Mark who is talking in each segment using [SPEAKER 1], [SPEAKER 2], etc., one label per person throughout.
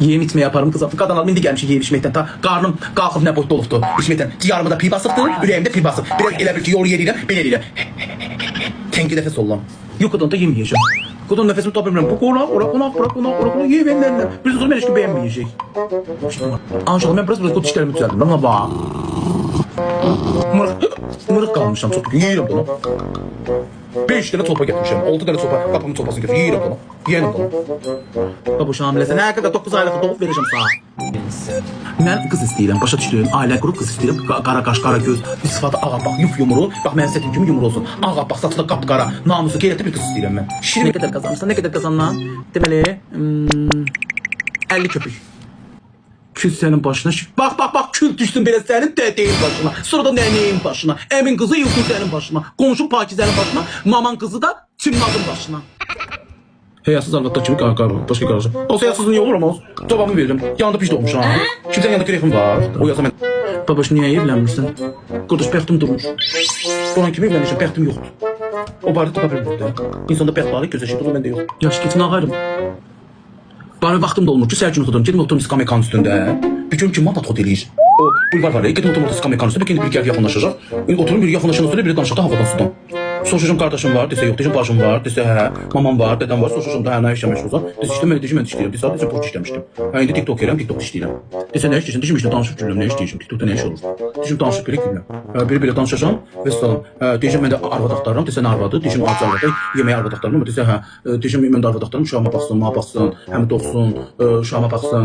[SPEAKER 1] Yeyim içmeye yaparım kızım. Qadınlarım indi gəlmişik yeyim içməkdən. Ta qarnım qalxıb nə boyda olubdu içməkdən. Ciyarıma da pi basıbdı, ürəyimdə pi basıb. Biraz elə bir ki yol yeriylə, belə eləyirəm. Tenki nəfəs ollam. Yuxudan da yeməyəcəm. Qudun nəfəsimi tapamıyorum. Bu qonaq, yiyib ellərlə. Bir sonra mən heç ki bəyənməyəcək. Anşallah mən biraz qod işlərimi düzəldim. Bana bax. Mırıq qalmışam çox. Yeyirəm bunu. 5 dənə çolpa gətirmişəm. 6 dənə çolpa, qapımın çolpasını gətirmişəm. Yeyirəm bunu. Yeyirəm bunu. Bu şamiləsə nə qədər 9 aylıq doğub verəcəm sana. Mən qız istəyirəm, başa düşdün? Ailə qrup qız istəyirəm. Qara qaş, qara göz, bir sıfatı ağappaq, yumru. Bax mənim sətin kimi yumru olsun. Ağappaq, saçı da qapqara, namusu, qeyrətli bir qız istəyirəm mən. Şirin nə qədər qazanırsan, nə qədər qazanırsan? Deməli, 50 köpük. Kül senin başına. Bak kül düşsün belə sənin dədeyin başına. Sonra da nənəyin başına. Əmin qızı yıldın sənin başına. Qonşun Pakizənin başına. Maman qızı da Çimnazın başına. Həyasız arvadlar kimi başqa qarışım. Olsa həyasız niyə olur ama? Cavabımı veririm. Yanında piş doğmuşam. Kimsenin yanında krexim var. O yazsa mən... Babaş niyə evlənmirsən? Qardaş bəxtim durmuş. Olan kimi evlənmişəm, bəxtim yoxdur. O barədə tapa bilmirdi. İnsanda bəxt var, göz əşit olur, məndə yox. Yaş keçin ağayrım. Bana vaxtım da olmur ki, səhər gün oturum, gedim oturum skamekanın üstündə. Bir gün ki, mandat eləyir. O bulvar var ya, gedim oturum skamekanın üstündə, bir gəlib yaxınlaşacaq. Oturum bir yaxınlaşanın üstündə, biri danışaqda havadan sudan. Soruşacağım qardaşım var, desə yox, deyəcəm bacım var, desə hə, mamam var, dədəm var, soruşacağım da hə, nə işləmək olsa. Desə işte mən işləyirəm, desə desə borç işləmişdim. Hə, indi TikTok yerəm, TikTok işləyirəm. Desə nə işləyirsən, deşim işte danışıb gülüm, nə işləyirəm, TikTokda nə iş olur. Deşim danışıb belə gülüm. Biri-biri danışacağım və salam. Deyəcəm mən də arvad axtarıram, desə nə arvadı, deyəcəm acı arvadı, yeməyə arvad axtarıram, desə hə, deyəcəm mən də arvad axtarıram, uşağıma baxsın, mənə baxsın, həm doğsun, uşağıma baxsın,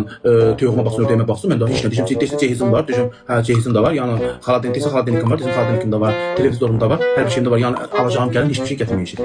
[SPEAKER 1] toyuğuma baxsın, ördəyimə baxsın, mən də heç nə deyəcəm, desə cehizim var, deyəcəm hə, cehizim də var, yəni xaladinikim var, deyəcəm xaladinikim də var, televizorum da var, hər bir şeyim də var, yəni alacağım gəlin heç bir şey gətirməyəcək.